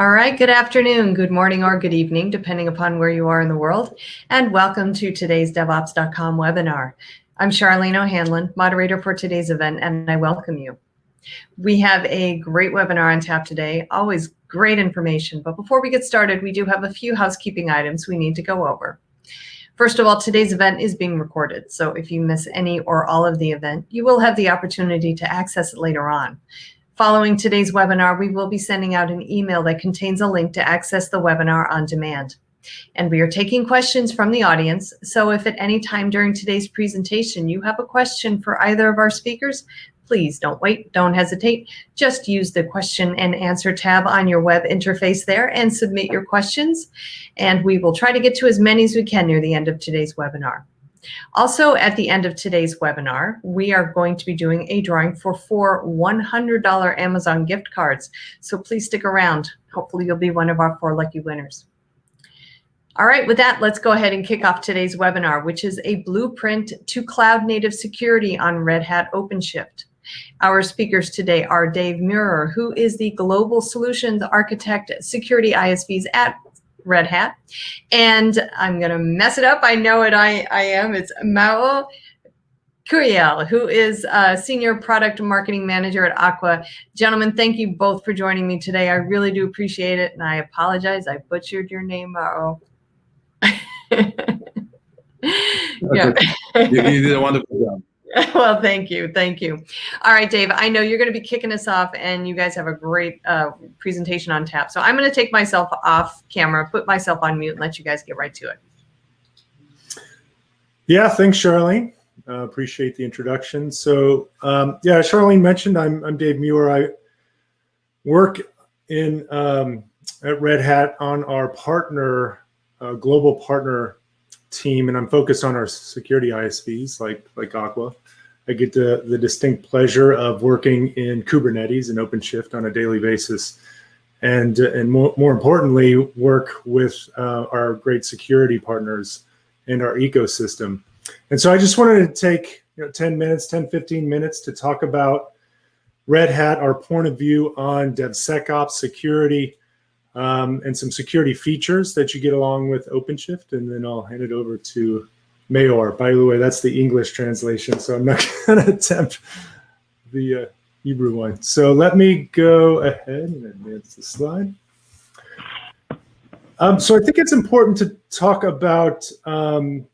All right, good afternoon, good morning, or good evening, depending upon where you are in the world, and welcome to today's DevOps.com webinar. I'm Charlene O'Hanlon, moderator for today's event, and I welcome you. We have a great webinar on tap today, always great information, but before we get started, we do have a few housekeeping items we need to go over. First of all, today's event is being recorded, so if you miss any or all of the event, you will have the opportunity to access it later on. Following today's webinar, we will be sending out an email that contains a link to access the webinar on demand. And we are taking questions from the audience, so if at any time during today's presentation you have a question for either of our speakers, please don't wait, don't hesitate. Just use the question and answer tab on your web interface there and submit your questions. And we will try to get to as many as we can near the end of today's webinar. Also, at the end of today's webinar, we are going to be doing a drawing for 4 $100 Amazon gift cards. So please stick around. Hopefully you'll be one of our 4 lucky winners. All right, with that, let's go ahead and kick off today's webinar, which is a blueprint to cloud native security on Red Hat OpenShift. Our speakers today are Dave Muir, who is the Global Solutions Architect Security ISVs at Red Hat. And I'm going to mess it up. I know it. I am. It's Mao Curiel, who is Senior Product Marketing Manager at Aqua. Gentlemen, thank you both for joining me today. I really do appreciate it. And I apologize. I butchered your name, Mao. Yeah. You did a wonderful job. Well, thank you. Thank you. All right, Dave, I know you're going to be kicking us off and you guys have a great presentation on tap. So I'm going to take myself off camera, put myself on mute and let you guys get right to it. Yeah, thanks, Charlene. Appreciate the introduction. So yeah, Charlene mentioned I'm Dave Muir. I work in at Red Hat on our partner, global partner team, and I'm focused on our security ISVs like Aqua. I get the distinct pleasure of working in Kubernetes and OpenShift on a daily basis, and more importantly, work with our great security partners and our ecosystem. And so I just wanted to take 10-15 minutes to talk about Red Hat, our point of view on DevSecOps security, and some security features that you get along with OpenShift, and then I'll hand it over to Mayor. By the way, that's the English translation, so I'm not going to attempt the Hebrew one. So let me go ahead and advance the slide. So I think it's important to talk about Red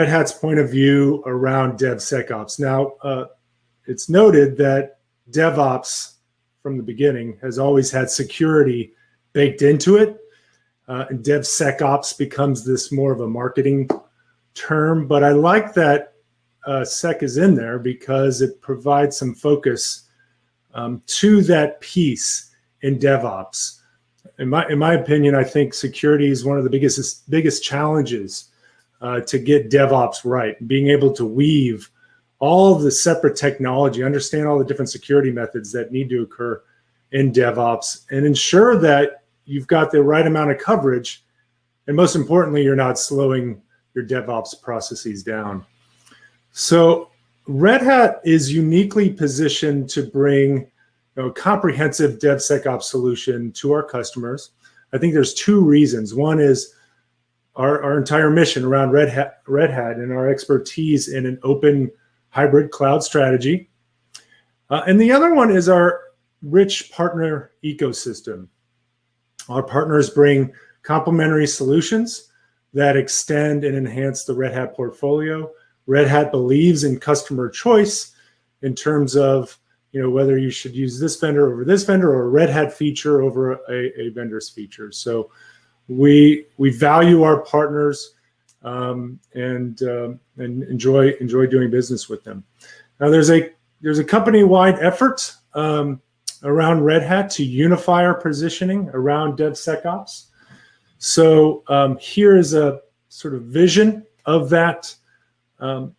Hat's point of view around DevSecOps. Now, it's noted that DevOps from the beginning has always had security baked into it. And DevSecOps becomes this more of a marketing term, but I like that sec is in there because it provides some focus to that piece in DevOps. In my opinion, I think security is one of the biggest challenges to get DevOps right, being able to weave all of the separate technology, understand all the different security methods that need to occur in DevOps, and ensure that you've got the right amount of coverage, and most importantly, you're not slowing your DevOps processes down. So Red Hat is uniquely positioned to bring a comprehensive DevSecOps solution to our customers. I think there's 2 reasons. One is our entire mission around Red Hat and our expertise in an open hybrid cloud strategy. And the other one is our rich partner ecosystem. Our partners bring complementary solutions that extend and enhance the Red Hat portfolio. Red Hat believes in customer choice in terms of whether you should use this vendor over this vendor or a Red Hat feature over a vendor's feature. So we value our partners and enjoy doing business with them. Now there's a company-wide effort around Red Hat to unify our positioning around DevSecOps. So here is a sort of vision of that, of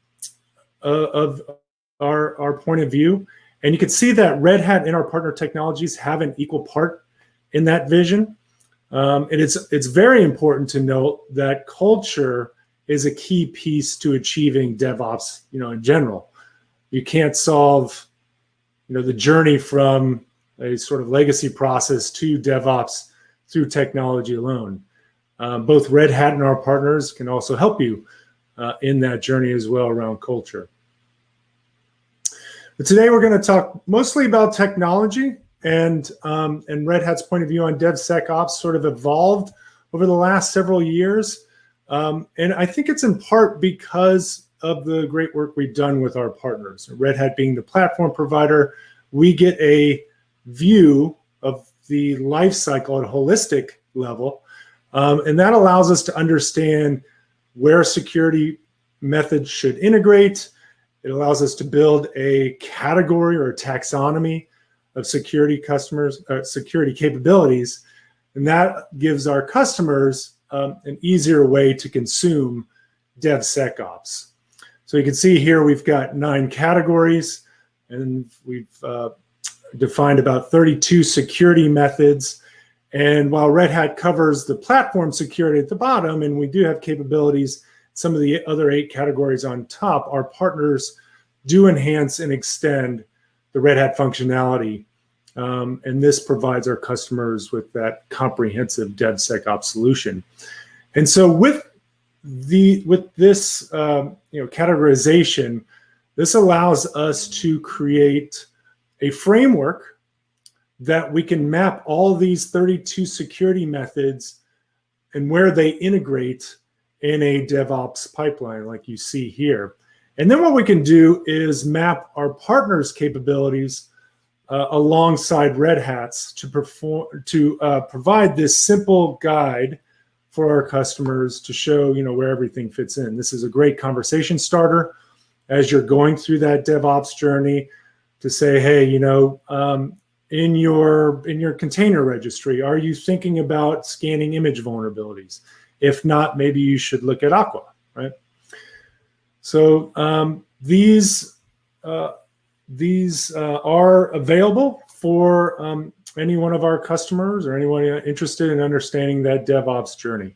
our point of view. And you can see that Red Hat and our partner technologies have an equal part in that vision. And it's very important to note that culture is a key piece to achieving DevOps, in general. You can't solve, the journey from a sort of legacy process to DevOps through technology alone. Both Red Hat and our partners can also help you in that journey as well around culture. But today we're going to talk mostly about technology, and Red Hat's point of view on DevSecOps sort of evolved over the last several years. And I think it's in part because of the great work we've done with our partners. Red Hat being the platform provider, we get a view of the life cycle at a holistic level. And that allows us to understand where security methods should integrate. It allows us to build a category or a taxonomy of security security capabilities. And that gives our customers an easier way to consume DevSecOps. So you can see here we've got 9 categories, and we've defined about 32 security methods. And while Red Hat covers the platform security at the bottom, and we do have capabilities, some of the other 8 categories on top, our partners do enhance and extend the Red Hat functionality. And this provides our customers with that comprehensive DevSecOps solution. And so with this categorization, this allows us to create a framework that we can map all these 32 security methods and where they integrate in a DevOps pipeline like you see here. And then what we can do is map our partners' capabilities alongside Red Hat's to provide this simple guide for our customers to show where everything fits in. This is a great conversation starter as you're going through that DevOps journey to say, hey, in your container registry, are you thinking about scanning image vulnerabilities? If not, maybe you should look at Aqua, right? So these are available for any one of our customers or anyone interested in understanding that DevOps journey.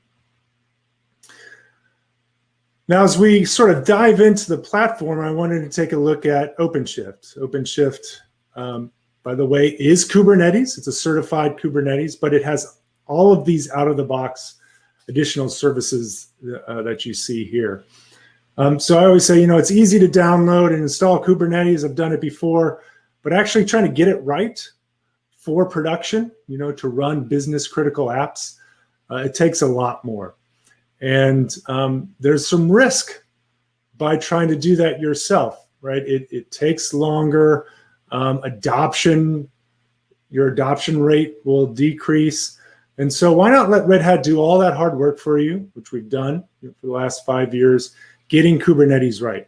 Now, as we sort of dive into the platform, I wanted to take a look at OpenShift. OpenShift, by the way, is Kubernetes. It's a certified Kubernetes, but it has all of these out-of-the-box additional services that you see here. So I always say, it's easy to download and install Kubernetes. I've done it before, but actually trying to get it right for production, to run business critical apps, it takes a lot more. And there's some risk by trying to do that yourself, right? It takes longer. Your adoption rate will decrease. And so why not let Red Hat do all that hard work for you, which we've done for the last 5 years, getting Kubernetes right.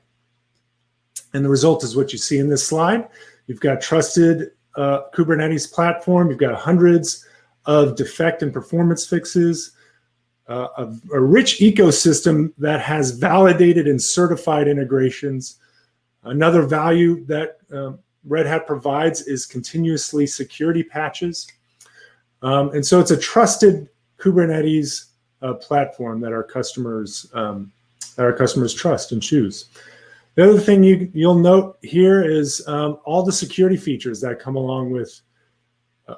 And the result is what you see in this slide. You've got trusted Kubernetes platform. You've got hundreds of defect and performance fixes, a rich ecosystem that has validated and certified integrations. Another value that Red Hat provides is continuously security patches. And so it's a trusted Kubernetes platform that our customers trust and choose. The other thing you'll note here is all the security features that come along with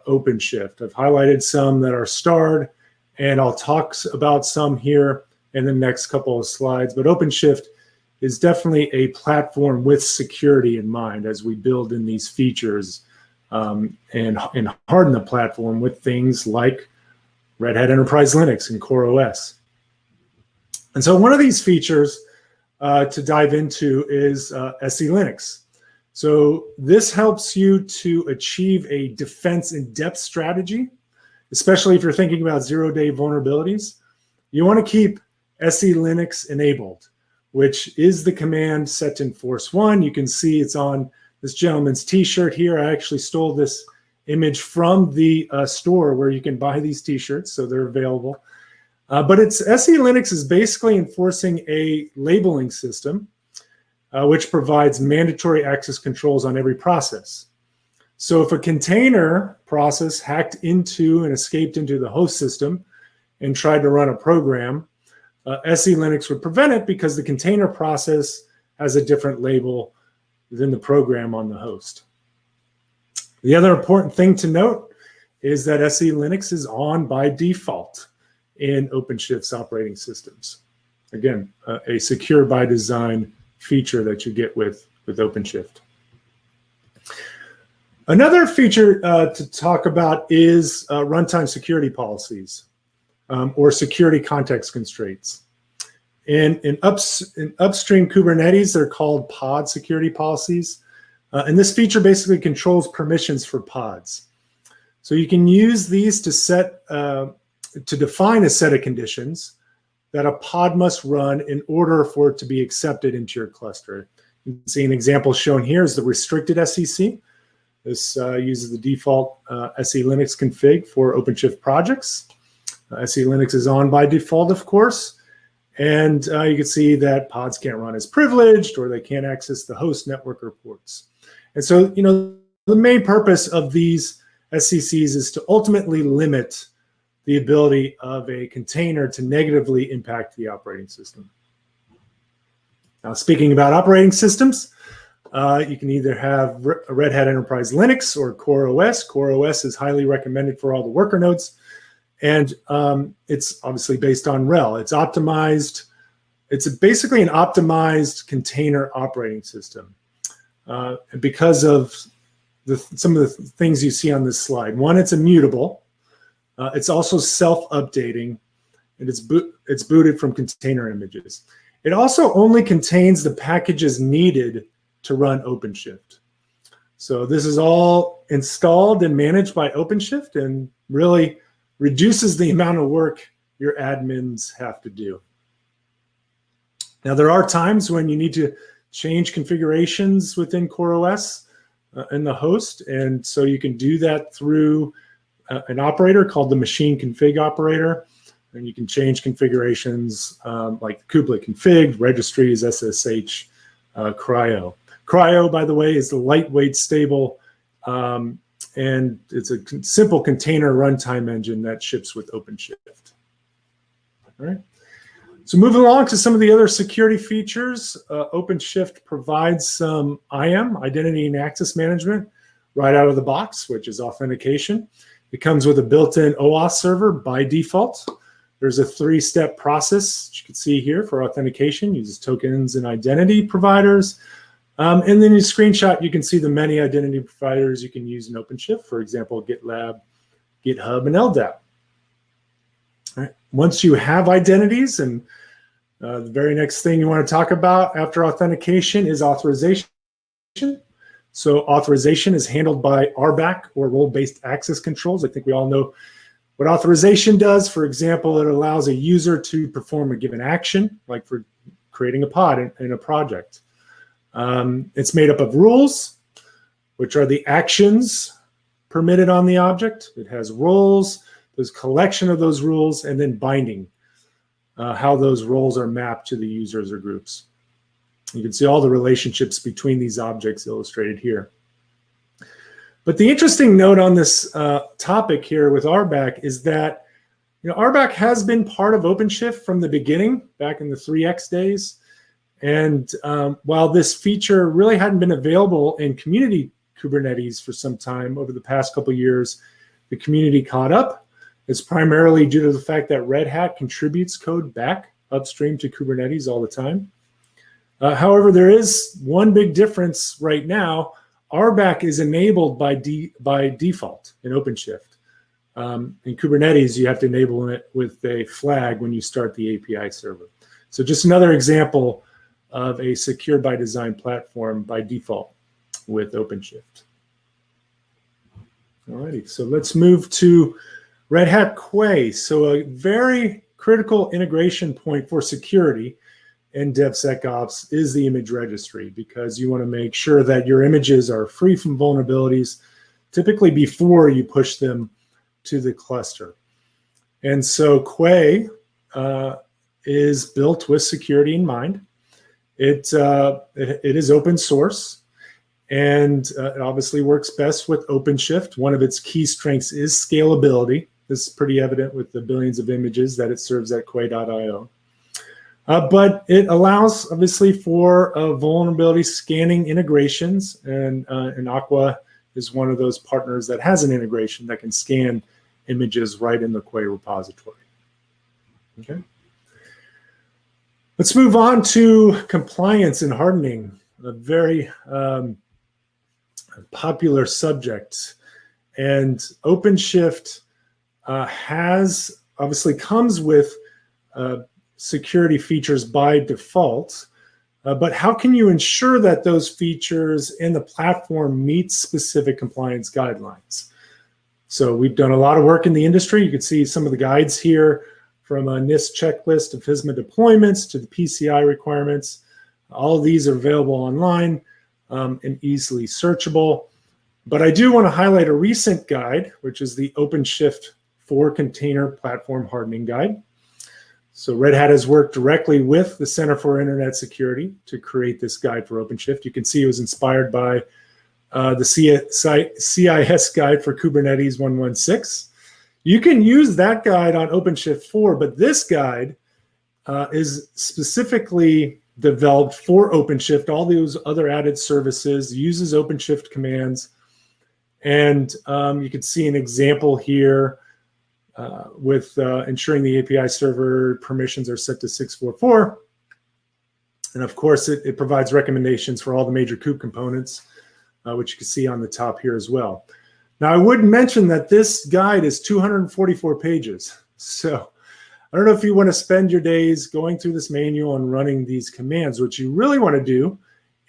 OpenShift. I've highlighted some that are starred, and I'll talk about some here in the next couple of slides. But OpenShift is definitely a platform with security in mind as we build in these features and harden the platform with things like Red Hat Enterprise Linux and CoreOS. And so one of these features to dive into is SE Linux. So this helps you to achieve a defense in depth strategy, especially if you're thinking about zero-day vulnerabilities. You want to keep SE Linux enabled, which is the command set to enforce one. You can see it's on this gentleman's t-shirt here. I actually stole this image from the store where you can buy these t-shirts, so they're available. But SE Linux is basically enforcing a labeling system, which provides mandatory access controls on every process. So if a container process hacked into and escaped into the host system and tried to run a program, SE Linux would prevent it because the container process has a different label than the program on the host. The other important thing to note is that SE Linux is on by default in OpenShift's operating systems. Again, a secure by design feature that you get with OpenShift. Another feature to talk about is runtime security policies or security context constraints. In upstream Kubernetes, they're called pod security policies. And this feature basically controls permissions for pods. So you can use these to define a set of conditions that a pod must run in order for it to be accepted into your cluster. You can see an example shown here is the restricted SEC. This uses the default SE Linux config for OpenShift projects. SE Linux is on by default, of course. And you can see that pods can't run as privileged, or they can't access the host network or ports. And so, the main purpose of these SCCs is to ultimately limit the ability of a container to negatively impact the operating system. Now, speaking about operating systems, you can either have a Red Hat Enterprise Linux or Core OS. Core OS is highly recommended for all the worker nodes. And it's obviously based on RHEL. It's optimized. It's basically an optimized container operating system. And because of some of the things you see on this slide. One, it's immutable. It's also self-updating, and it's booted from container images. It also only contains the packages needed to run OpenShift. So this is all installed and managed by OpenShift and really reduces the amount of work your admins have to do. Now, there are times when you need to change configurations within CoreOS in the host, and so you can do that through an operator called the machine config operator, and you can change configurations like kubelet config, registries, SSH, cryo. Cryo, by the way, is the lightweight, stable, and it's a simple container runtime engine that ships with OpenShift. All right. So moving along to some of the other security features, OpenShift provides some IAM, identity and access management, right out of the box, which is authentication. It comes with a built-in OAuth server by default. There's a 3-step process, you can see here, for authentication. Uses tokens and identity providers. And then you screenshot, you can see the many identity providers you can use in OpenShift, for example, GitLab, GitHub, and LDAP. All right. Once you have identities, and the very next thing you want to talk about after authentication is authorization. So authorization is handled by RBAC, or role-based access controls. I think we all know what authorization does. For example, it allows a user to perform a given action, like for creating a pod in a project. It's made up of rules, which are the actions permitted on the object. It has roles, there's collection of those rules, and then binding, how those roles are mapped to the users or groups. You can see all the relationships between these objects illustrated here. But the interesting note on this topic here with RBAC is that RBAC has been part of OpenShift from the beginning, back in the 3x days. And while this feature really hadn't been available in community Kubernetes for some time, over the past couple of years, the community caught up. It's primarily due to the fact that Red Hat contributes code back upstream to Kubernetes all the time. However, there is one big difference right now. RBAC is enabled by default in OpenShift. In Kubernetes, you have to enable it with a flag when you start the API server. So just another example of a secure by design platform by default with OpenShift. All righty, so let's move to Red Hat Quay. So a very critical integration point for security in DevSecOps is the image registry, because you want to make sure that your images are free from vulnerabilities, typically before you push them to the cluster. And so Quay is built with security in mind. It is open source, and it obviously works best with OpenShift. One of its key strengths is scalability. This is pretty evident with the billions of images that it serves at Quay.io. But it allows, obviously, for vulnerability scanning integrations and Aqua is one of those partners that has an integration that can scan images right in the Quay repository. Okay. Let's move on to compliance and hardening, a very popular subject. And OpenShift has obviously comes with security features by default, but how can you ensure that those features in the platform meet specific compliance guidelines? So we've done a lot of work in the industry. You can see some of the guides here, from a NIST checklist of FISMA deployments to the PCI requirements. All of these are available online and easily searchable. But I do want to highlight a recent guide, which is the OpenShift 4 Container Platform Hardening Guide. So Red Hat has worked directly with the Center for Internet Security to create this guide for OpenShift. You can see it was inspired by the CIS guide for Kubernetes 1.16. You can use that guide on OpenShift 4, but this guide is specifically developed for OpenShift. All those other added services uses OpenShift commands. And you can see an example here with ensuring the API server permissions are set to 644. And of course, it provides recommendations for all the major kube components, which you can see on the top here as well. Now, I would mention that this guide is 244 pages. So I don't know if you want to spend your days going through this manual and running these commands. What you really want to do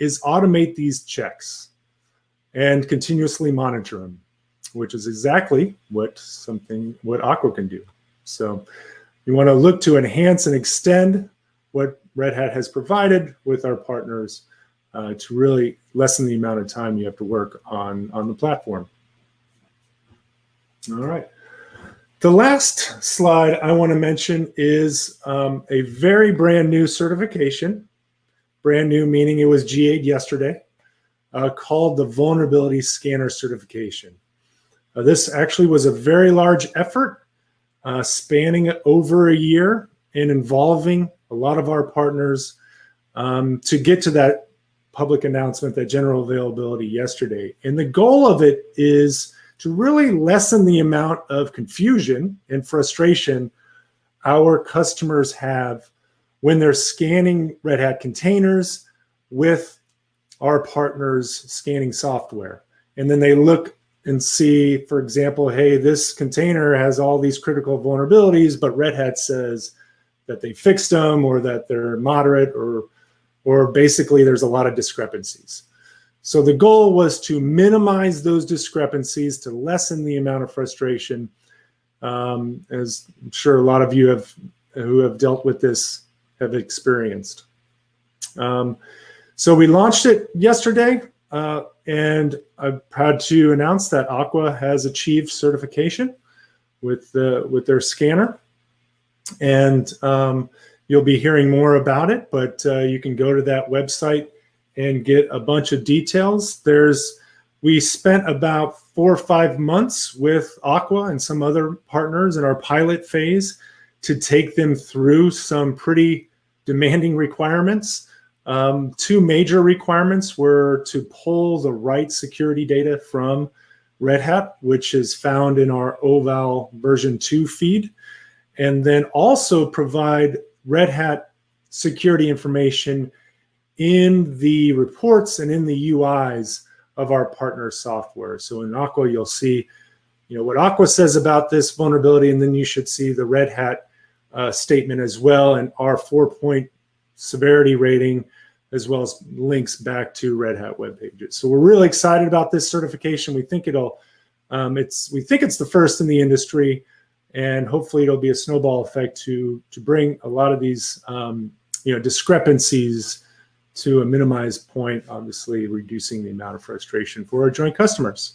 is automate these checks and continuously monitor them, which is exactly what Aqua can do. So you want to look to enhance and extend what Red Hat has provided with our partners to really lessen the amount of time you have to work on the platform. All right. The last slide I want to mention is a very brand new certification. Brand new meaning it was GA'd yesterday, called the Vulnerability Scanner Certification. This actually was a very large effort spanning over a year and involving a lot of our partners to get to that public announcement, that general availability yesterday. And the goal of it is to really lessen the amount of confusion and frustration our customers have when they're scanning Red Hat containers with our partners' scanning software. And then they look and see, for example, hey, this container has all these critical vulnerabilities, but Red Hat says that they fixed them or that they're moderate or basically there's a lot of discrepancies. So the goal was to minimize those discrepancies, to lessen the amount of frustration, as I'm sure a lot of you who have dealt with this have experienced. So we launched it yesterday, and I'm proud to announce that Aqua has achieved certification with their scanner. And you'll be hearing more about it, but you can go to that website and get a bunch of details. We spent about 4 or 5 months with Aqua and some other partners in our pilot phase to take them through some pretty demanding requirements. 2 major requirements were to pull the right security data from Red Hat, which is found in our OVAL version 2 feed, and then also provide Red Hat security information in the reports and in the UIs of our partner software. So in Aqua, you'll see, what Aqua says about this vulnerability, and then you should see the Red Hat statement as well, and our 4-point severity rating, as well as links back to Red Hat web pages. So we're really excited about this certification. We think it's the first in the industry, and hopefully it'll be a snowball effect to bring a lot of these discrepancies to a minimized point, obviously reducing the amount of frustration for our joint customers.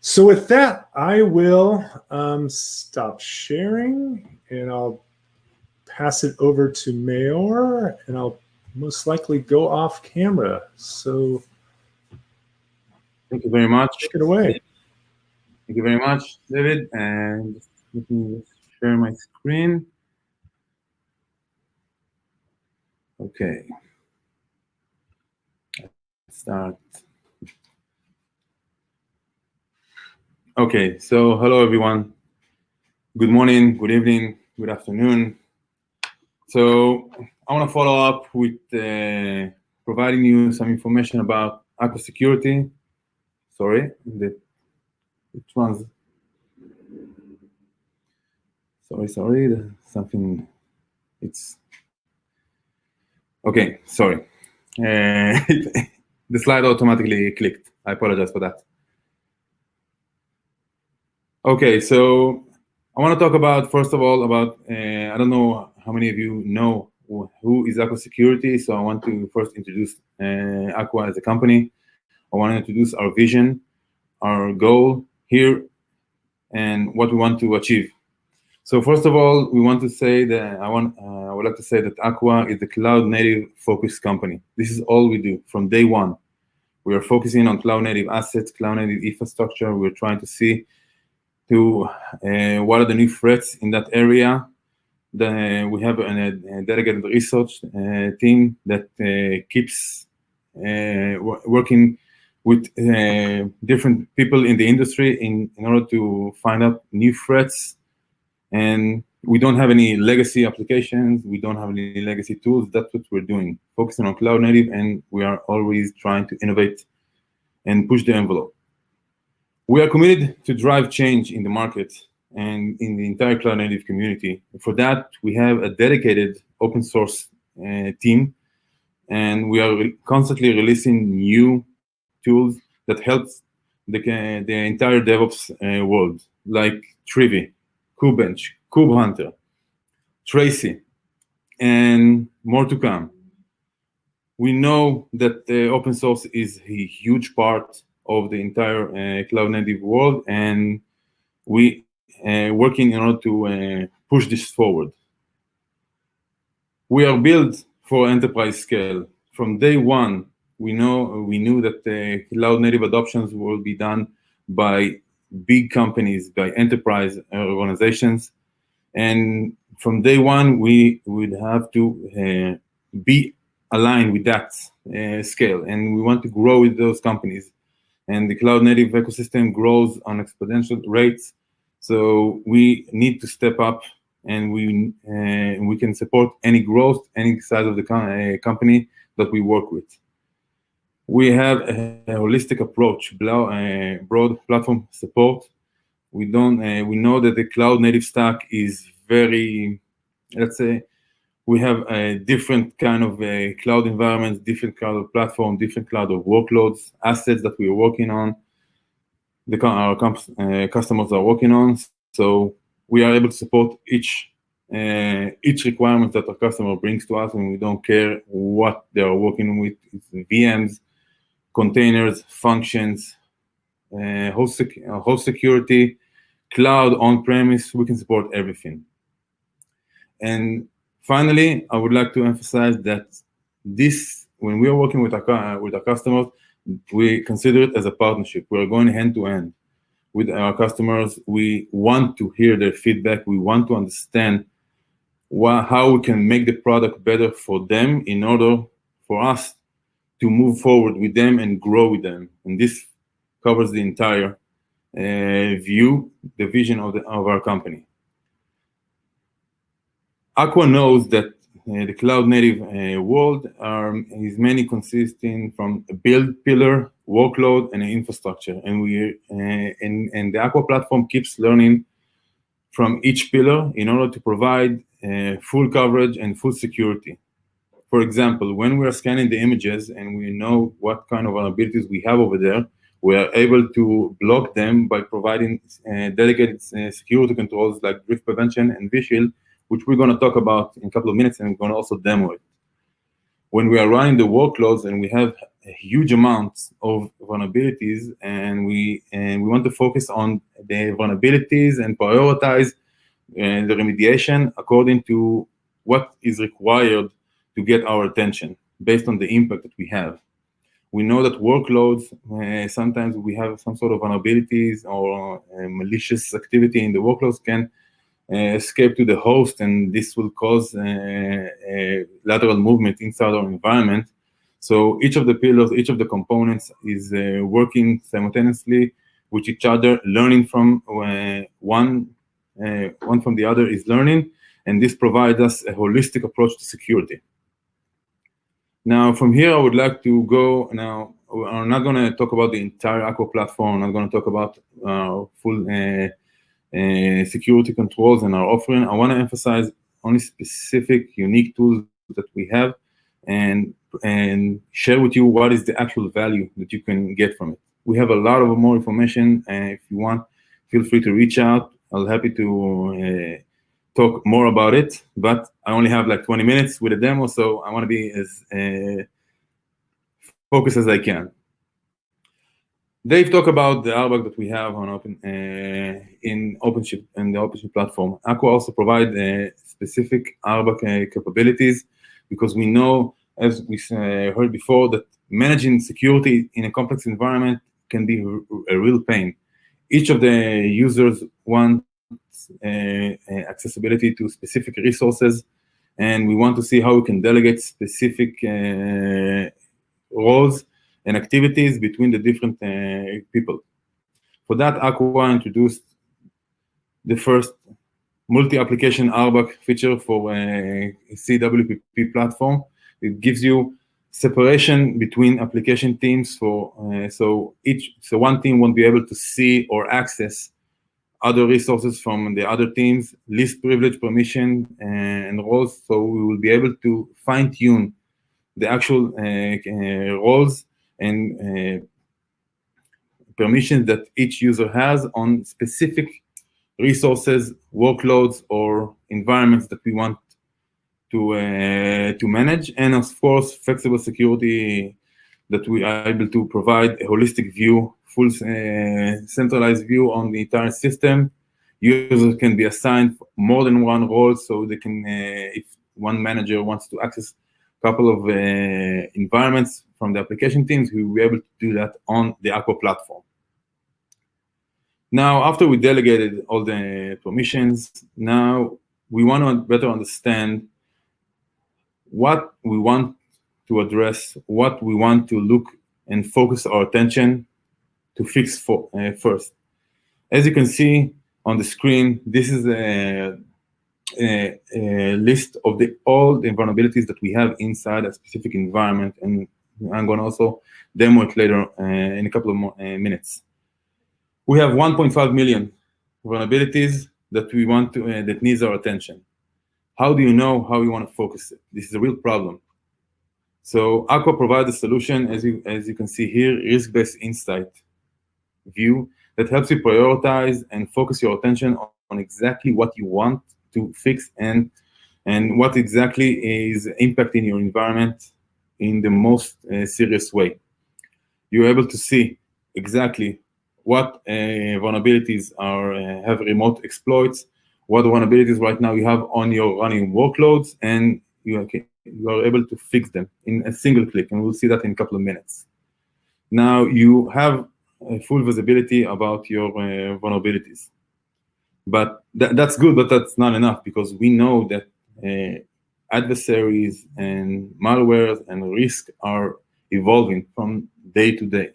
So with that, I will stop sharing, and I'll pass it over to Mayor, and I'll most likely go off camera. So Thank you very much. take it away. Thank you very much, David. And let me share my screen. Okay. Start Okay, so hello everyone. Good morning, good evening, good afternoon. So I want to follow up with providing you some information about Aqua Security. Sorry, it runs. Sorry, something. It's okay. Sorry, the slide automatically clicked. I apologize for that. Okay, so I want to talk about, first of all, about, I don't know how many of you know who is Aqua Security, so I want to first introduce Aqua as a company. I want to introduce our vision, our goal here, and what we want to achieve. So first of all, we want to say that I would like to say that Aqua is a cloud-native focused company. This is all we do from day one. We are focusing on cloud-native assets, cloud-native infrastructure. We're trying to see to what are the new threats in that area. We have a dedicated research team that keeps working with different people in the industry in order to find out new threats. And we don't have any legacy applications. We don't have any legacy tools. That's what we're doing, focusing on cloud native, and we are always trying to innovate and push the envelope. We are committed to drive change in the market and in the entire cloud native community. For that, we have a dedicated open source team, and we are constantly releasing new tools that helps the entire DevOps world, like Trivi, KubeBench, KubeHunter, Tracy, and more to come. We know that open source is a huge part of the entire cloud native world, and we working in order to push this forward. We are built for enterprise scale. From day one, we knew that cloud native adoptions will be done by big companies, by enterprise organizations, and from day one, we would have to be aligned with that scale, and we want to grow with those companies. And the cloud native ecosystem grows on exponential rates, so we need to step up, and we can support any growth, any size of the company that we work with. We have a holistic approach, broad platform support. We know that the cloud native stack is very, let's say, we have a different kind of cloud environments, different cloud of platform, different cloud of workloads, assets that we are working on, our customers are working on. So we are able to support each requirement that our customer brings to us, and we don't care what they are working with. It's VMs, containers, functions, host security, cloud, on-premise, we can support everything. And finally, I would like to emphasize that when we are working with our customers, we consider it as a partnership. We are going hand to hand with our customers. We want to hear their feedback. We want to understand how we can make the product better for them in order for us to move forward with them and grow with them. And this covers the entire view, the vision of our company. Aqua knows that the cloud native world is mainly consisting from a build pillar, workload, and an infrastructure. And the Aqua platform keeps learning from each pillar in order to provide full coverage and full security. For example, when we are scanning the images and we know what kind of vulnerabilities we have over there, we are able to block them by providing dedicated security controls like drift prevention and vShield, which we're going to talk about in a couple of minutes, and we're going to also demo it. When we are running the workloads and we have a huge amount of vulnerabilities, and we want to focus on the vulnerabilities and prioritize the remediation according to what is required to get our attention based on the impact that we have. We know that workloads, sometimes we have some sort of vulnerabilities or malicious activity in the workloads can escape to the host, and this will cause lateral movement inside our environment. So each of the pillars, each of the components is working simultaneously with each other, learning from one from the other is learning, and this provides us a holistic approach to security. Now, from here, I would like to go now. I'm not going to talk about the entire Aqua platform. I'm not going to talk about full security controls and our offering. I want to emphasize only specific, unique tools that we have, and share with you what is the actual value that you can get from it. We have a lot of more information, and if you want, feel free to reach out. I'll be happy to talk more about it, but I only have like 20 minutes with a demo, so I want to be as focused as I can. Dave talked about the RBAC that we have on in OpenShift and the OpenShift platform. Aqua also provide specific RBAC capabilities, because we know, as we heard before, that managing security in a complex environment can be a real pain. Each of the users wants accessibility to specific resources, and we want to see how we can delegate specific roles and activities between the different people. For that, Aqua introduced the first multi-application RBAC feature for CWPP platform. It gives you separation between application teams so one team won't be able to see or access other resources from the other teams, least privilege, permission, and roles. So we will be able to fine-tune the actual roles and permissions that each user has on specific resources, workloads, or environments that we want to manage. And of course, flexible security that we are able to provide a holistic view, full centralized view on the entire system. Users can be assigned more than one role, so they can, if one manager wants to access a couple of environments from the application teams, we will be able to do that on the Aqua platform. Now, after we delegated all the permissions, now we want to better understand what we want to address, what we want to look and focus our attention to fix first. As you can see on the screen, this is a list of all the vulnerabilities that we have inside a specific environment, and I'm going to also demo it later in a couple of more minutes. We have 1.5 million vulnerabilities that we want to that needs our attention. How do you know how you want to focus it? This is a real problem. So Aqua provides a solution, as you can see here, risk-based insight view that helps you prioritize and focus your attention on exactly what you want to fix and what exactly is impacting your environment in the most serious way. You're able to see exactly what vulnerabilities have remote exploits, what vulnerabilities right now you have on your running workloads, and you are able to fix them in a single click, and we'll see that in a couple of minutes. Now you have full visibility about your vulnerabilities. But that's good, but that's not enough, because we know that adversaries and malwares and risk are evolving from day to day.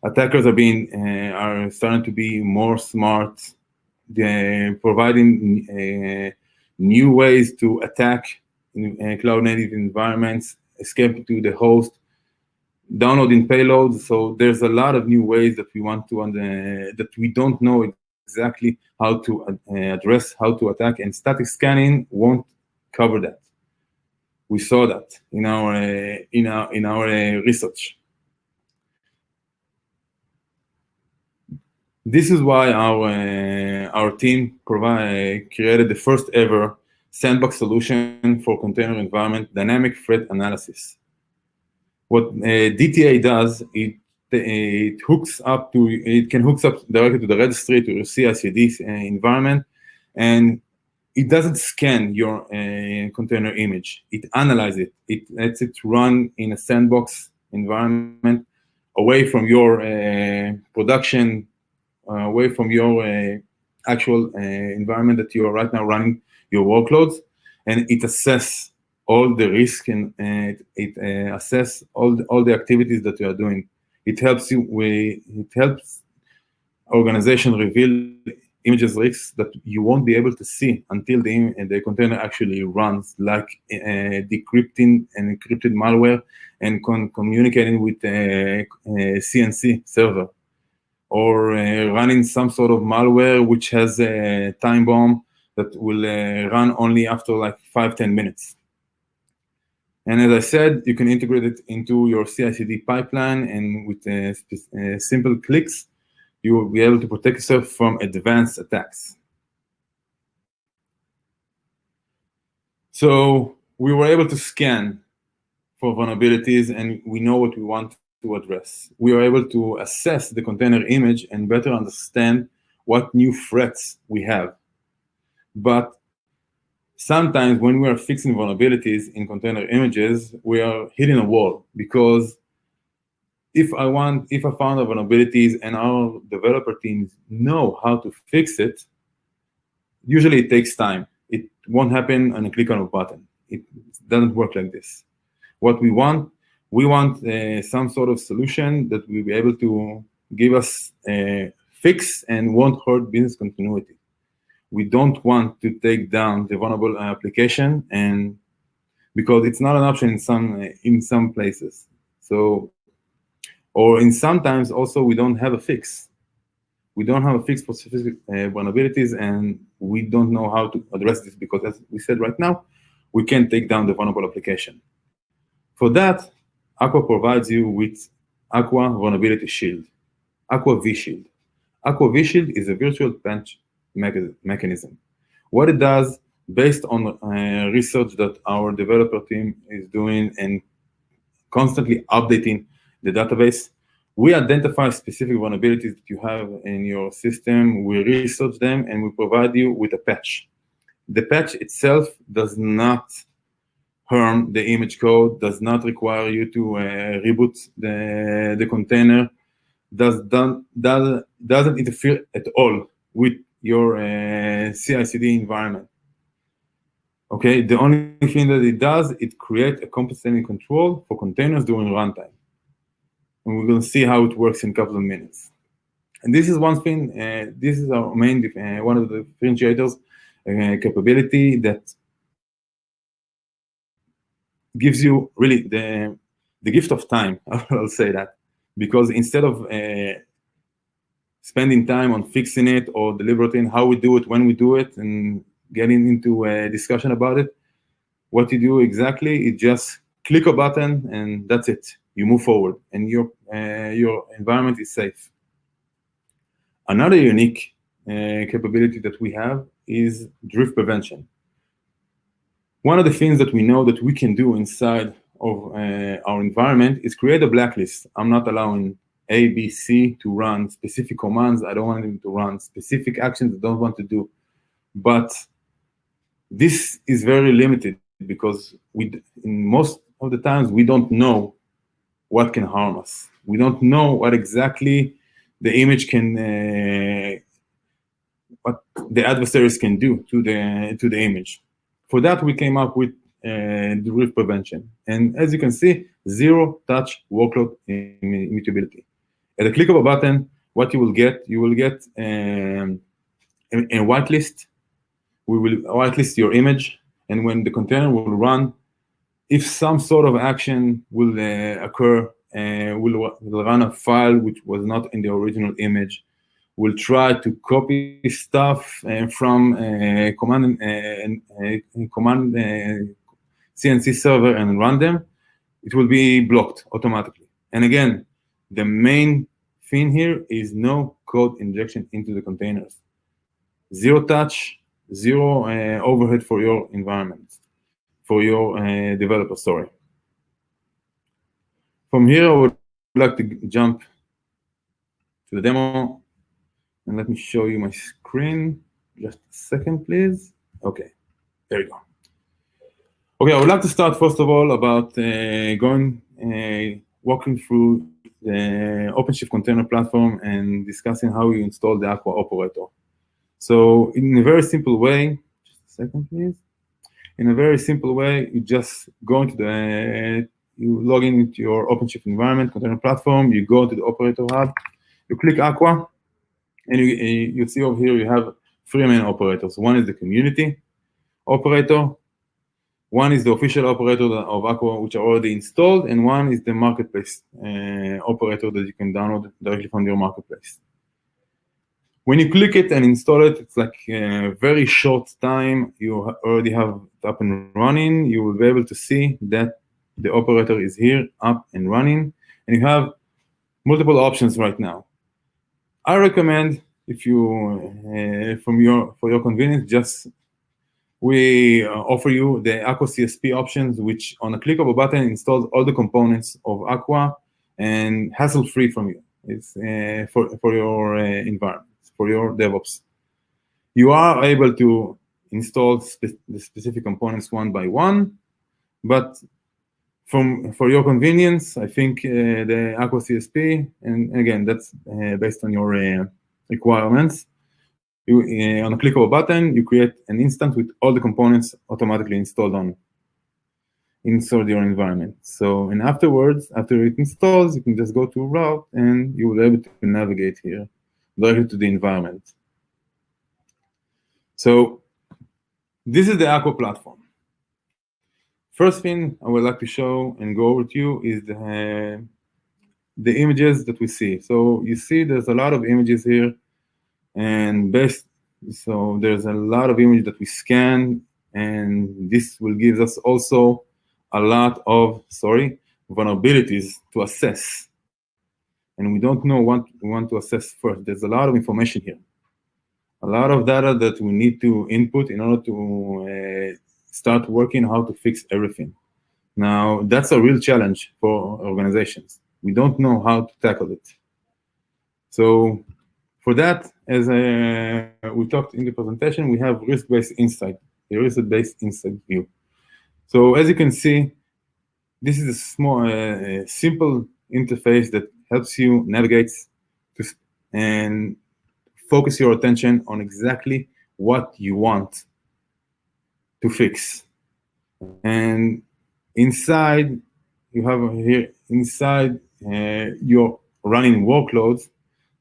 Attackers are starting to be more smart, providing new ways to attack in cloud-native environments, escape to the host, downloading payloads. So there's a lot of new ways that we want to that we don't know exactly how to address, how to attack, and static scanning won't cover that. We saw that in our research. This is why our team created the first ever sandbox solution for container environment dynamic threat analysis. What DTA does, it can hook up directly to the registry, to your CI/CD environment, and it doesn't scan your container image. It analyzes it. It lets it run in a sandbox environment, away from your production, away from your actual environment that you are right now running your workloads, and it assesses all the risk and it assesses all the activities that you are doing. It helps organization reveal images risks that you won't be able to see until the container actually runs, like decrypting and encrypted malware and communicating with a CNC server, or running some sort of malware which has a time bomb that will run only after like 5-10 minutes. And as I said, you can integrate it into your CI/CD pipeline, and with simple clicks, you will be able to protect yourself from advanced attacks. So we were able to scan for vulnerabilities, and we know what we want to address. We are able to assess the container image and better understand what new threats we have. But sometimes when we are fixing vulnerabilities in container images, we are hitting a wall, because if I found vulnerabilities and our developer teams know how to fix it, usually it takes time. It won't happen on a click on a button. It doesn't work like this. What we want some sort of solution that will be able to give us a fix and won't hurt business continuity. We don't want to take down the vulnerable application, and because it's not an option in some places. So, or in sometimes also we don't have a fix. We don't have a fix for specific vulnerabilities, and we don't know how to address this, because as we said right now, we can't take down the vulnerable application. For that, Aqua provides you with Aqua Vulnerability Shield, Aqua vShield. Aqua vShield is a virtual patch mechanism. What it does, based on research that our developer team is doing and constantly updating the database, we identify specific vulnerabilities that you have in your system, we research them, and we provide you with a patch. The patch itself does not harm the image code, does not require you to reboot the container, doesn't interfere at all with your CI/CD environment. Okay, the only thing that it does, it creates a compensating control for containers during runtime. And we're going to see how it works in a couple of minutes. And this is one thing, this is our main, one of the differentiators, capability that gives you really the gift of time, I'll say that. Because instead of spending time on fixing it or deliberating how we do it, when we do it, and getting into a discussion about it, what you do exactly is just click a button and that's it. You move forward, and your environment is safe. Another unique capability that we have is drift prevention. One of the things that we know that we can do inside of our environment is create a blacklist. I'm not allowing A, B, C to run specific commands. I don't want them to run specific actions I don't want to do. But this is very limited, because in most of the times we don't know what can harm us. We don't know what exactly the image can, what the adversaries can do to the image. For that, we came up with drift prevention. And as you can see, zero-touch workload immutability. At a click of a button, what you will get a whitelist. We will whitelist your image, and when the container will run, if some sort of action will occur, we'll run a file which was not in the original image. We'll try to copy stuff from command CNC server and run them. It will be blocked automatically. And again, the main thing here is no code injection into the containers. Zero touch, zero overhead for your environment, for your developer, sorry. From here, I would like to jump to the demo. And let me show you my screen. Just a second, please. Okay, there you go. Okay, I would like to start first of all about walking through the OpenShift container platform and discussing how you install the Aqua operator. So in a very simple way, just a second, please. In a very simple way, you just go into you log into your OpenShift environment, container platform, you go to the operator hub, you click Aqua, and you see over here you have three main operators. One is the community operator, one is the official operator of Aqua, which are already installed, and one is the marketplace operator that you can download directly from your marketplace. When you click it and install it, it's like a very short time. You already have it up and running. You will be able to see that the operator is here, up and running, and you have multiple options right now. I recommend, if you, for your convenience, we offer you the Aqua CSP options, which on a click of a button installs all the components of Aqua and hassle-free from you. It's for your environment, for your DevOps. You are able to install the specific components one by one, but for your convenience, I think the Aqua CSP, and again, that's based on your requirements. On a click of a button, you create an instance with all the components automatically installed inside your environment. So, and afterwards, after it installs, you can just go to route and you will be able to navigate here directly to the environment. So this is the Aqua platform. First thing I would like to show and go over to you is the images that we see. So you see there's a lot of images here, and so there's a lot of images that we scan, and this will give us also a lot of, vulnerabilities to assess. And we don't know what we want to assess first. There's a lot of information here. A lot of data that we need to input in order to start working how to fix everything. Now, that's a real challenge for organizations. We don't know how to tackle it. So for that, as we talked in the presentation, we have risk-based insight, a risk-based insight view. So as you can see, this is a small, simple interface that helps you navigate and focus your attention on exactly what you want to fix. And inside, you have here, inside your running workloads,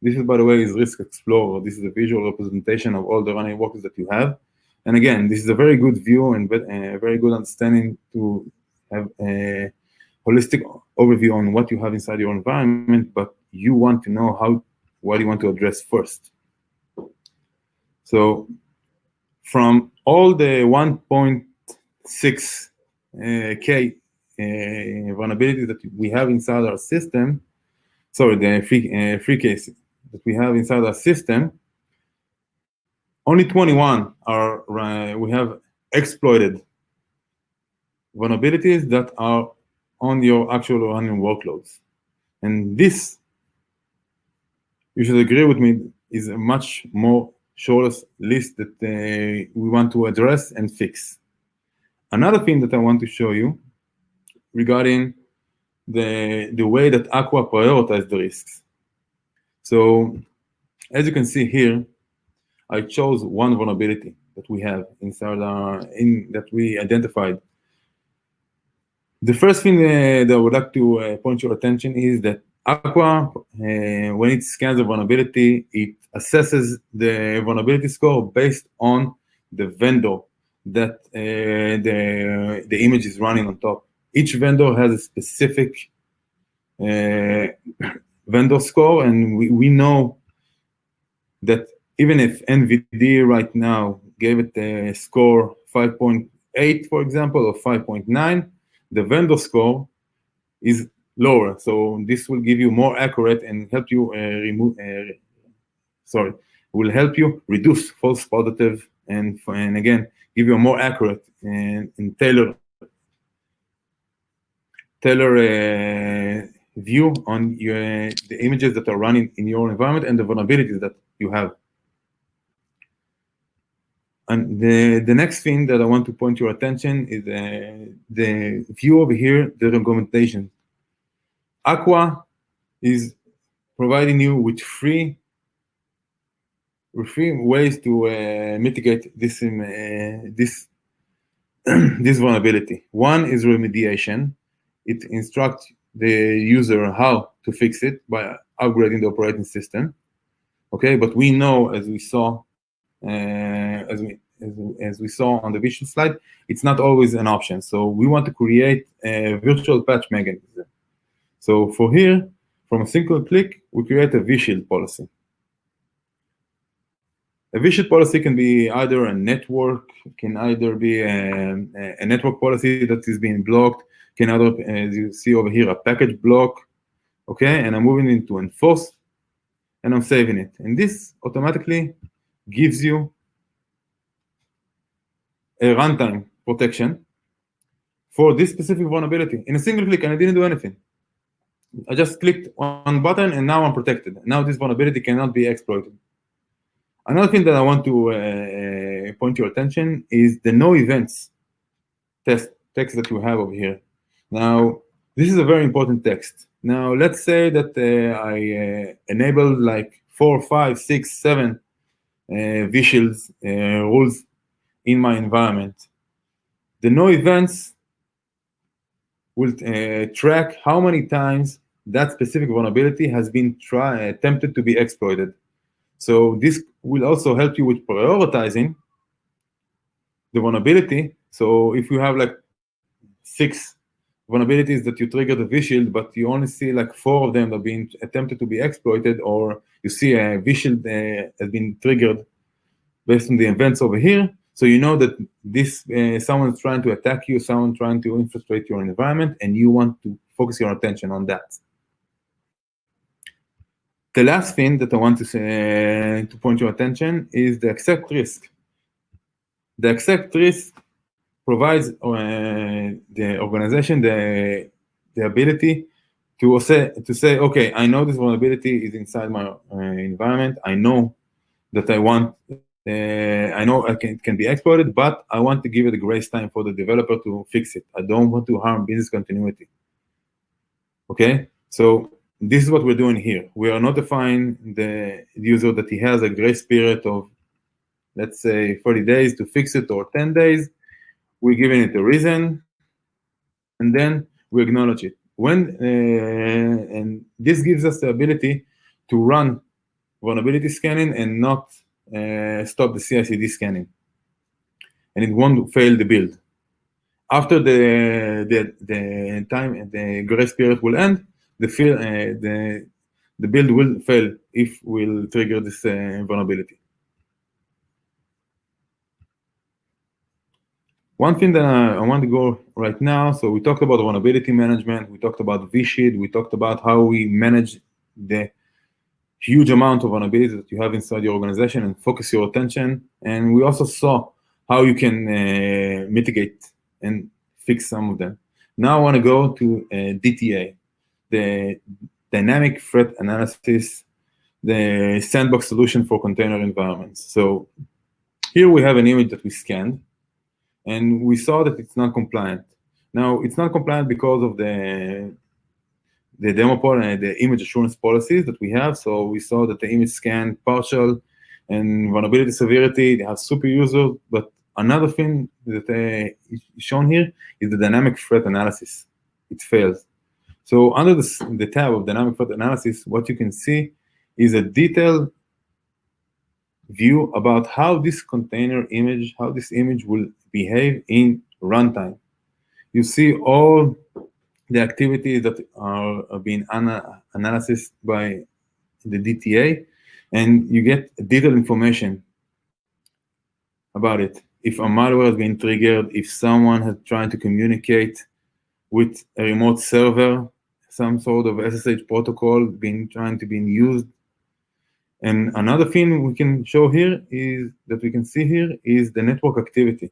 this is, by the way, is Risk Explorer. This is a visual representation of all the running workloads that you have. And again, this is a very good view and a very good understanding to have a holistic overview on what you have inside your environment, but you want to know what you want to address first. So from all the 1.6 K vulnerabilities that we have inside our system, the free cases that we have inside our system, only 21 we have exploited vulnerabilities that are on your actual running workloads. And this, you should agree with me, is a much more shortest list that we want to address and fix. Another thing that I want to show you regarding the way that Aqua prioritizes the risks. So as you can see here, I chose one vulnerability that we have inside that we identified. The first thing that I would like to point your attention is that Aqua, when it scans a vulnerability, it assesses the vulnerability score based on the vendor that the image is running on top. Each vendor has a specific vendor score, and we know that even if NVD right now gave it a score 5.8, for example, or 5.9, the vendor score is lower. So this will give you more accurate and help you will help you reduce false positive and again, give you a more accurate and tailor view on the images that are running in your environment and the vulnerabilities that you have. And the next thing that I want to point your attention is the view over here, the recommendation. Aqua is providing you with three ways to mitigate this this vulnerability. One is remediation, it instructs the user how to fix it by upgrading the operating system. Okay, but we know, as we saw, as we saw on the visual slide, it's not always an option. So we want to create a virtual patch mechanism. So for here, from a single click, we create a vShield policy. A vShield policy can be either a network, can either be a network policy that is being blocked, can either, as you see over here, a package block, okay? And I'm moving into enforce, and I'm saving it. And this automatically gives you a runtime protection for this specific vulnerability in a single click, and I didn't do anything. I just clicked one button, and now I'm protected. Now this vulnerability cannot be exploited. Another thing that I want to point your attention is the no events text that you have over here. Now, this is a very important text. Now, let's say that I enable like 4, 5, 6, 7 vShields rules in my environment. The no events will track how many times that specific vulnerability has been attempted to be exploited. So this will also help you with prioritizing the vulnerability. So if you have like 6 vulnerabilities that you trigger the vShield, but you only see like 4 of them are being attempted to be exploited, or you see a vShield has been triggered based on the events over here, so you know that this someone's trying to attack you, someone trying to infiltrate your environment, and you want to focus your attention on that. The last thing that I want to point your attention is the accept risk. The accept risk provides the organization the ability to say, okay, I know this vulnerability is inside my environment. I know that I know it can be exploited, but I want to give it a grace time for the developer to fix it. I don't want to harm business continuity. Okay, so this is what we're doing here. We are notifying the user that he has a grace period of, let's say, 30 days to fix it, or 10 days. We're giving it a reason, and then we acknowledge it. And this gives us the ability to run vulnerability scanning and not stop the CI/CD scanning, and it won't fail the build. After the grace period will end, the build will fail if we'll trigger this vulnerability. One thing that I want to go right now, so we talked about vulnerability management, we talked about vShield, we talked about how we manage the huge amount of vulnerabilities that you have inside your organization and focus your attention. And we also saw how you can mitigate and fix some of them. Now I want to go to DTA, the Dynamic Threat Analysis, the sandbox solution for container environments. So here we have an image that we scanned, and we saw that it's not compliant. Now, it's not compliant because of the demo and the image assurance policies that we have. So we saw that the image scan partial and vulnerability severity, they have super users. But another thing that is shown here is the dynamic threat analysis. It fails. So under the tab of dynamic threat analysis, what you can see is a detailed view about how this container image, how this image will behave in runtime. You see all the activities that are being analyzed by the DTA, and you get detailed information about it. If a malware has been triggered, if someone has tried to communicate with a remote server, some sort of SSH protocol trying to be used. And another thing we can show here is that we can see here is the network activity.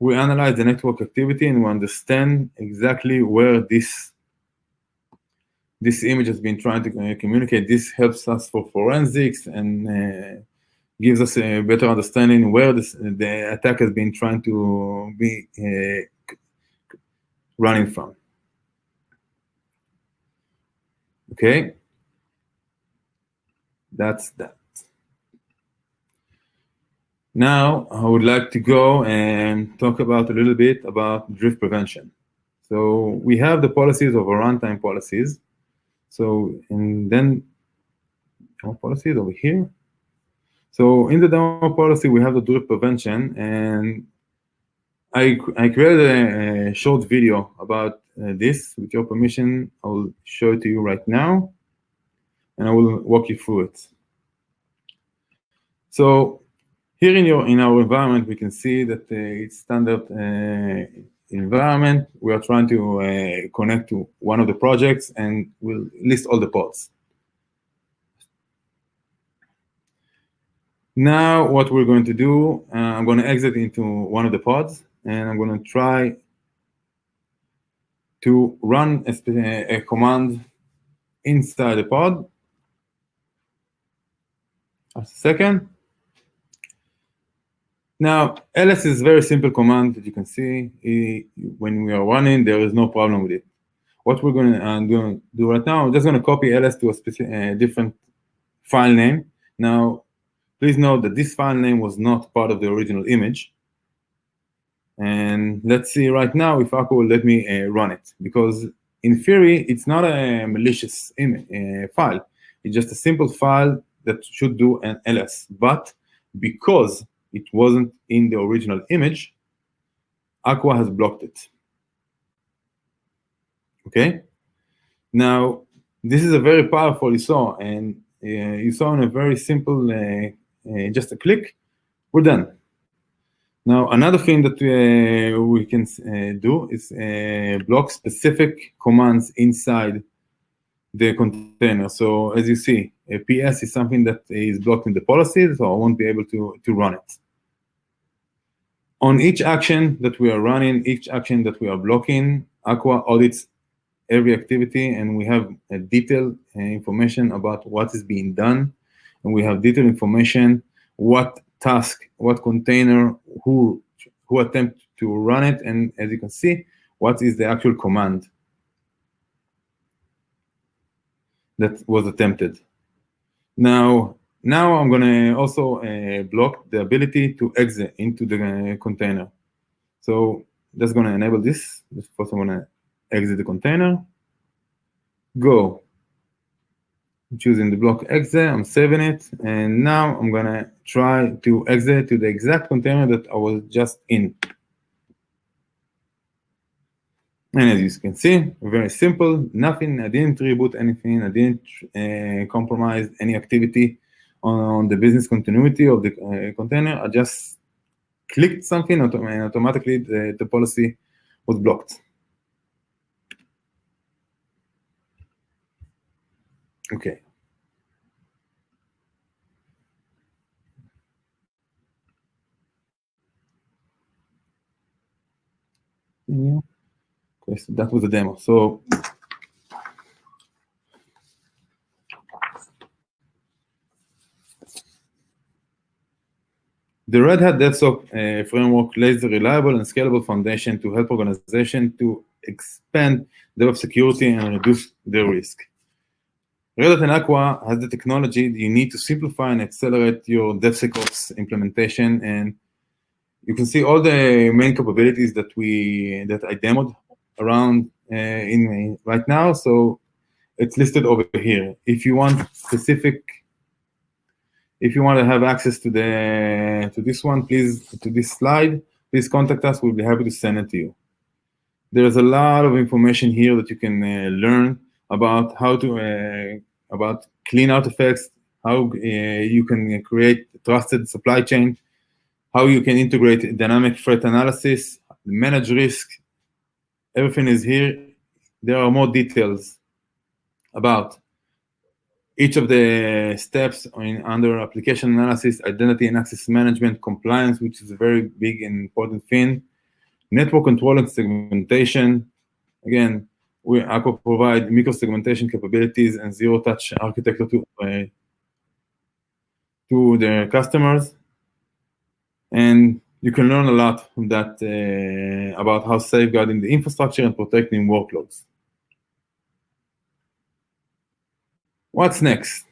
We analyze the network activity and we understand exactly where this image has been trying to communicate. This helps us for forensics and gives us a better understanding where the attack has been trying to be running from. Okay, that's that. Now, I would like to go and talk about a little bit about drift prevention. So we have the policies of our runtime policies. So, and then our policies over here. So in the demo policy, we have the drift prevention, and I created a short video about this. With your permission, I will show it to you right now, and I will walk you through it. So here in our environment, we can see that it's standard environment. We are trying to connect to one of the projects, and we'll list all the pods. Now, what we're going to do, I'm going to exit into one of the pods, and I'm going to try to run a command inside the pod. A second. Now, ls is a very simple command that you can see. When we are running, there is no problem with it. What we're going to do right now, I'm just going to copy ls to a different file name. Now, please note that this file name was not part of the original image. And let's see right now if Aqua will let me run it. Because in theory, it's not a malicious file. It's just a simple file that should do an ls. But because it wasn't in the original image, Aqua has blocked it. Okay? Now, this is a very powerful you saw, and you saw in a very simple, just a click, we're done. Now, another thing that we can do is block specific commands inside the container. So as you see, a PS is something that is blocked in the policy, so I won't be able to run it. On each action that we are running, each action that we are blocking, Aqua audits every activity, and we have a detailed information about what is being done, and we have detailed information what task, what container, who attempt to run it, and as you can see, what is the actual command that was attempted. Now I'm going to also block the ability to exit into the container. So that's going to enable this. First, I'm going to exit the container. Go. I'm choosing the block exit. I'm saving it. And now I'm going to try to exit to the exact container that I was just in. And as you can see, very simple, nothing. I didn't reboot anything. I didn't compromise any activity on the business continuity of the container. I just clicked something and automatically the policy was blocked. Okay. Yeah. Okay, so that was the demo. So the Red Hat DevSecOps framework lays a reliable and scalable foundation to help organizations to expand DevOps security and reduce their risk. Red Hat and Aqua has the technology you need to simplify and accelerate your DevSecOps implementation, and you can see all the main capabilities that I demoed around right now. So it's listed over here. If you want to have access to this one, to this slide, please contact us. We'll be happy to send it to you. There's a lot of information here that you can learn about how to about clean artifacts, how you can create a trusted supply chain, how you can integrate dynamic threat analysis, manage risk. Everything is here. There are more details about each of the steps under application analysis, identity and access management, compliance, which is a very big and important thing, network control and segmentation. Again, Aqua provide micro-segmentation capabilities and zero-touch architecture to their customers. And you can learn a lot from that about how safeguarding the infrastructure and protecting workloads. What's next?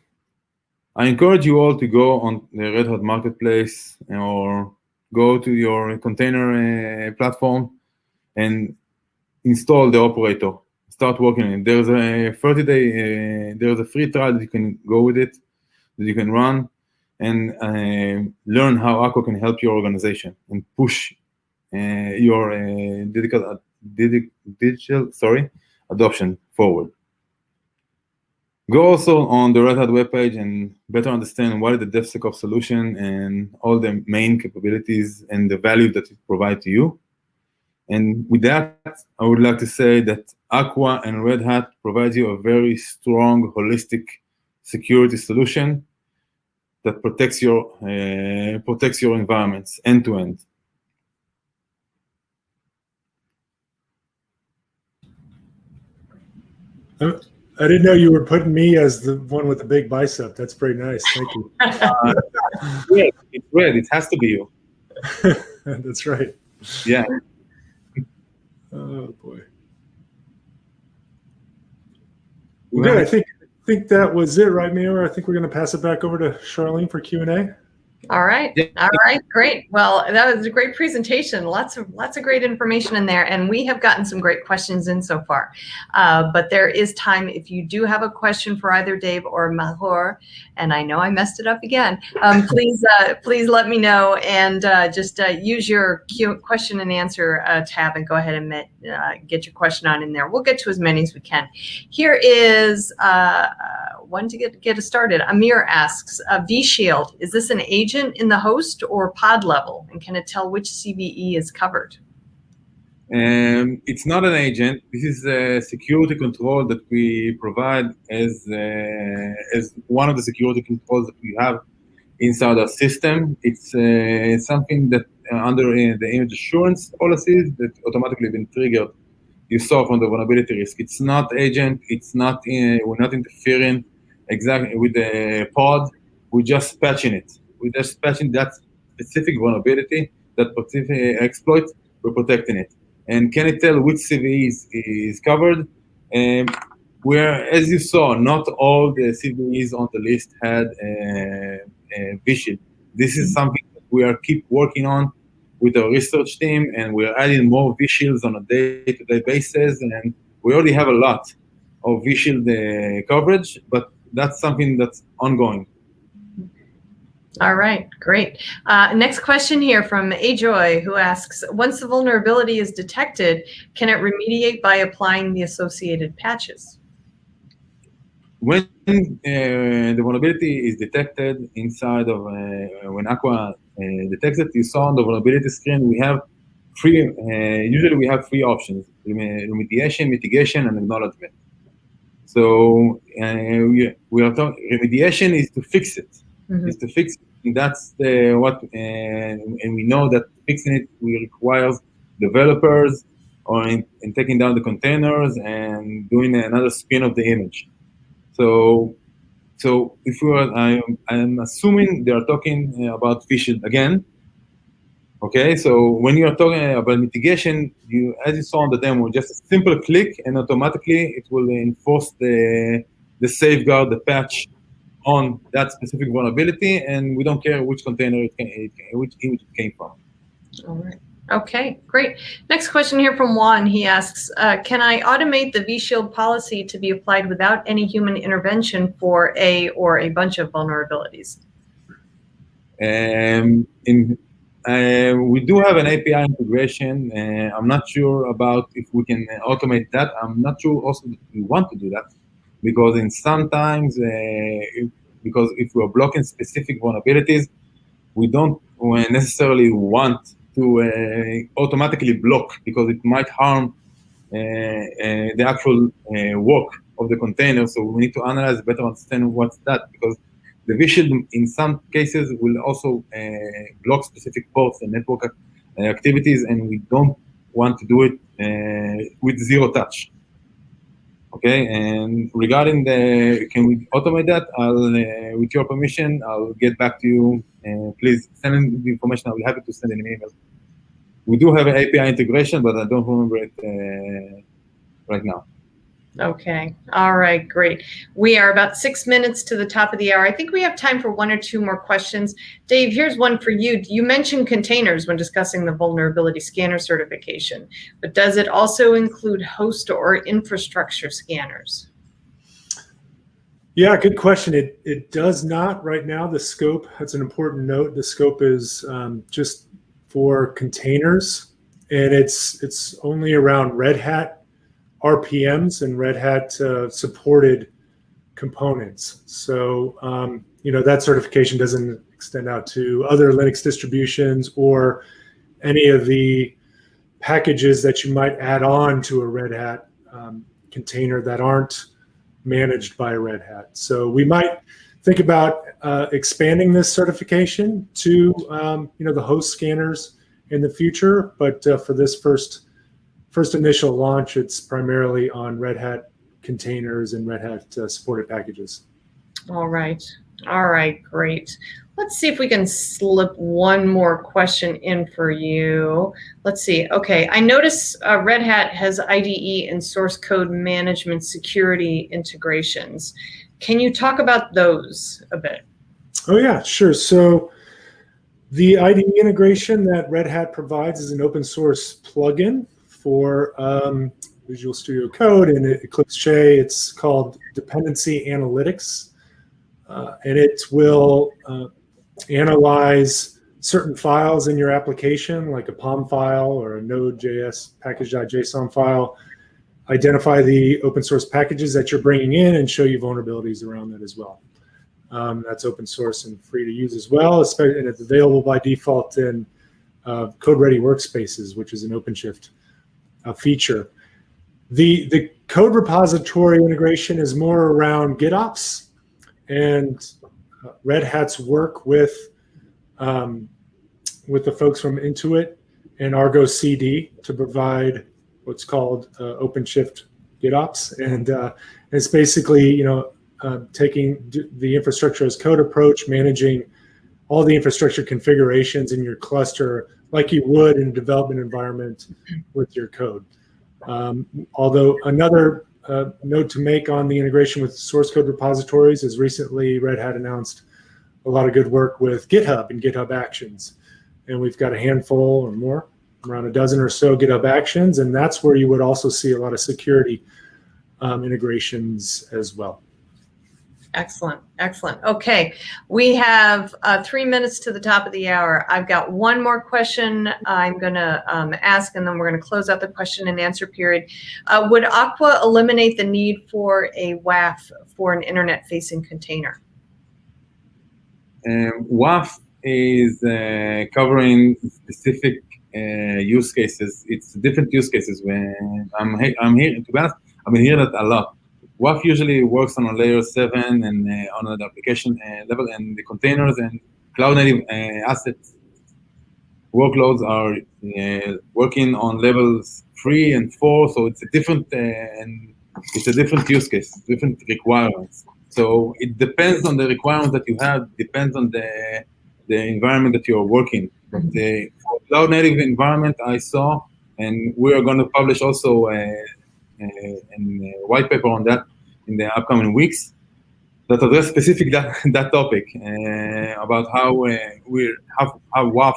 I encourage you all to go on the Red Hat Marketplace or go to your container platform and install the operator, start working on it. There's a 30-day, there's a free trial that you can go with it, that you can run, and learn how Aqua can help your organization and push your digital adoption forward. Go also on the Red Hat webpage and better understand what is the DevSecOps solution and all the main capabilities and the value that it provides to you. And with that, I would like to say that Aqua and Red Hat provides you a very strong, holistic security solution that protects your environments end to end. I didn't know you were putting me as the one with the big bicep. That's pretty nice. Thank you. It's red. It has to be you. That's right. Yeah. Oh boy. Well, good. I think that was it, right, Mayor? I think we're going to pass it back over to Charlene for Q&A. All right. Yeah. All right. Great. Well, that was a great presentation. Lots of great information in there, and we have gotten some great questions in so far. But there is time if you do have a question for either Dave or Mahor, and I know I messed it up again. Please let me know, and just use your question and answer tab and go ahead and get your question on in there. We'll get to as many as we can. Here is one to get us started. Amir asks, vShield, is this an agent in the host or pod level, and can it tell which CVE is covered? It's not an agent. This is a security control that we provide as one of the security controls that we have inside our system. It's something that under the image assurance policies that automatically been triggered. You saw from the vulnerability risk. It's not agent. It's not. We're not interfering exactly with the pod. We're just patching it. We're just patching that specific vulnerability, that specific exploit. We're protecting it. And can it tell which CVE is covered? Where, as you saw, not all the CVEs on the list had vShield. This is something that we are keep working on with our research team, and we're adding more vShields on a day-to-day basis. And we already have a lot of vShield coverage, but that's something that's ongoing. All right, great. Next question here from Ajoy, who asks, once the vulnerability is detected, can it remediate by applying the associated patches? When the vulnerability is detected inside of, when Aqua detects it, you saw on the vulnerability screen, we have usually we have three options: remediation, mitigation, and acknowledgement. So we are talking, remediation is to fix it. Mm-hmm. Is to fix it. And that's and we know that fixing it requires developers in taking down the containers and doing another spin of the image. So if I'm assuming they are talking about vShield again. Okay, so when you are talking about mitigation, as you saw on the demo, just a simple click and automatically it will enforce the safeguard, the patch on that specific vulnerability, and we don't care which container which image it came from. All right. Okay, great. Next question here from Juan. He asks, can I automate the vShield policy to be applied without any human intervention for a bunch of vulnerabilities? We do have an API integration. I'm not sure about if we can automate that. I'm not sure also that we want to do that, because sometimes because if we're blocking specific vulnerabilities, we don't necessarily want to automatically block, because it might harm the actual work of the container. So we need to analyze, better understand what's that, because the vShield in some cases will also block specific ports and network activities, and we don't want to do it with zero touch. Okay, and regarding can we automate that? With your permission, I'll get back to you. Please send in the information. I'll be happy to send in an email. We do have an API integration, but I don't remember it right now. Okay. All right, great. We are about 6 minutes to the top of the hour. I think we have time for one or two more questions. Dave, here's one for you. You mentioned containers when discussing the vulnerability scanner certification, but does it also include host or infrastructure scanners? Yeah, good question. It does not right now. The scope, that's an important note. The scope is just for containers, and it's only around Red Hat RPMs and Red Hat supported components. So, that certification doesn't extend out to other Linux distributions or any of the packages that you might add on to a Red Hat container that aren't managed by Red Hat. So we might think about expanding this certification to the host scanners in the future, but for this first initial launch, it's primarily on Red Hat containers and Red Hat supported packages. All right, great. Let's see if we can slip one more question in for you. Let's see. Okay, I notice Red Hat has IDE and source code management security integrations. Can you talk about those a bit? Oh yeah, sure. So the IDE integration that Red Hat provides is an open source plugin for Visual Studio Code and Eclipse J. It's called Dependency Analytics, and it will analyze certain files in your application, like a POM file or a Node.js package.json file, identify the open source packages that you're bringing in, and show you vulnerabilities around that as well. That's open source and free to use as well, and it's available by default in code-ready workspaces, which is an OpenShift feature. The code repository integration is more around GitOps and Red Hat's work with the folks from Intuit and Argo CD to provide what's called OpenShift GitOps, and it's basically taking the infrastructure as code approach, managing all the infrastructure configurations in your cluster like you would in a development environment with your code. Although another note to make on the integration with source code repositories is recently Red Hat announced a lot of good work with GitHub and GitHub Actions. And we've got a handful or more, around a dozen or so GitHub Actions, and that's where you would also see a lot of security integrations as well. Excellent. Okay, we have 3 minutes to the top of the hour. I've got one more question I'm going to ask, and then we're going to close out the question and answer period. Would Aqua eliminate the need for a WAF for an internet-facing container? WAF is covering specific use cases. It's different use cases. When I'm here, to be honest, I've been hearing that a lot. WAF usually works on a layer 7 and on the application level, and the containers and cloud-native assets workloads are working on levels 3 and 4. So it's a different use case, different requirements. So it depends on the requirements that you have, depends on the environment that you are working. But for cloud-native environment, I saw, and we are going to publish also a white paper on that in the upcoming weeks that address specific that topic about how WAF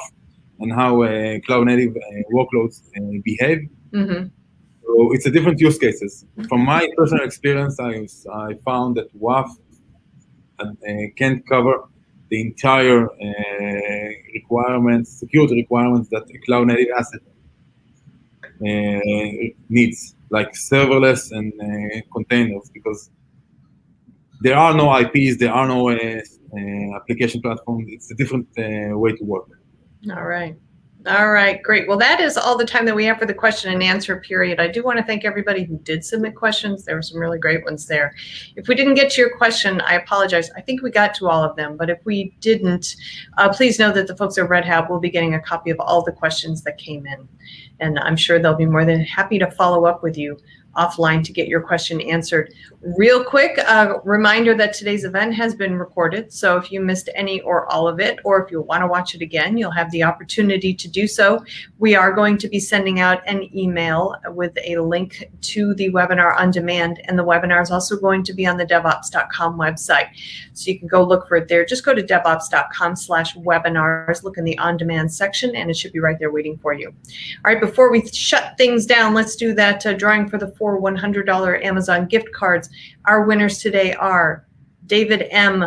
and how cloud-native workloads behave. Mm-hmm. So it's a different use cases. From my personal experience, I found that WAF can't cover the entire security requirements that a cloud-native asset needs, like serverless and containers, because there are no IPs, there are no application platforms. It's a different way to work. All right, great. Well, that is all the time that we have for the question and answer period. I do want to thank everybody who did submit questions. There were some really great ones there. If we didn't get to your question, I apologize. I think we got to all of them, but if we didn't, please know that the folks at Red Hat will be getting a copy of all the questions that came in, and I'm sure they'll be more than happy to follow up with you. offline to get your question answered. Real quick, reminder that today's event has been recorded. So if you missed any or all of it, or if you want to watch it again, you'll have the opportunity to do so. We are going to be sending out an email with a link to the webinar on demand, and the webinar is also going to be on the DevOps.com website. So you can go look for it there. Just go to DevOps.com/webinars, look in the on-demand section, and it should be right there waiting for you. All right, before we shut things down, let's do that drawing for the 4 $100 Amazon gift cards. Our winners today are David M.,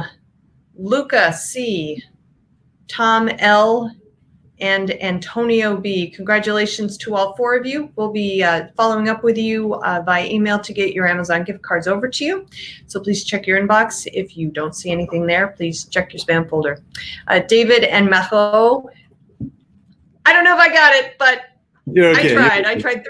Luca C., Tom L., and Antonio B. Congratulations to all 4 of you. We'll be following up with you via email to get your Amazon gift cards over to you. So please check your inbox. If you don't see anything there, please check your spam folder. David and Macho, I don't know if I got it, but You're okay. I tried 3 times.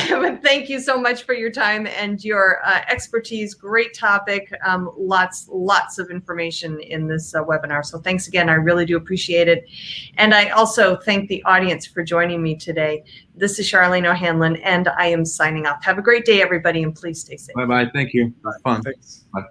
But thank you so much for your time and your expertise. Great topic. Lots of information in this webinar. So thanks again. I really do appreciate it. And I also thank the audience for joining me today. This is Charlene O'Hanlon, and I am signing off. Have a great day, everybody, and please stay safe. Bye-bye. Thank you. Fun. Thanks. Bye.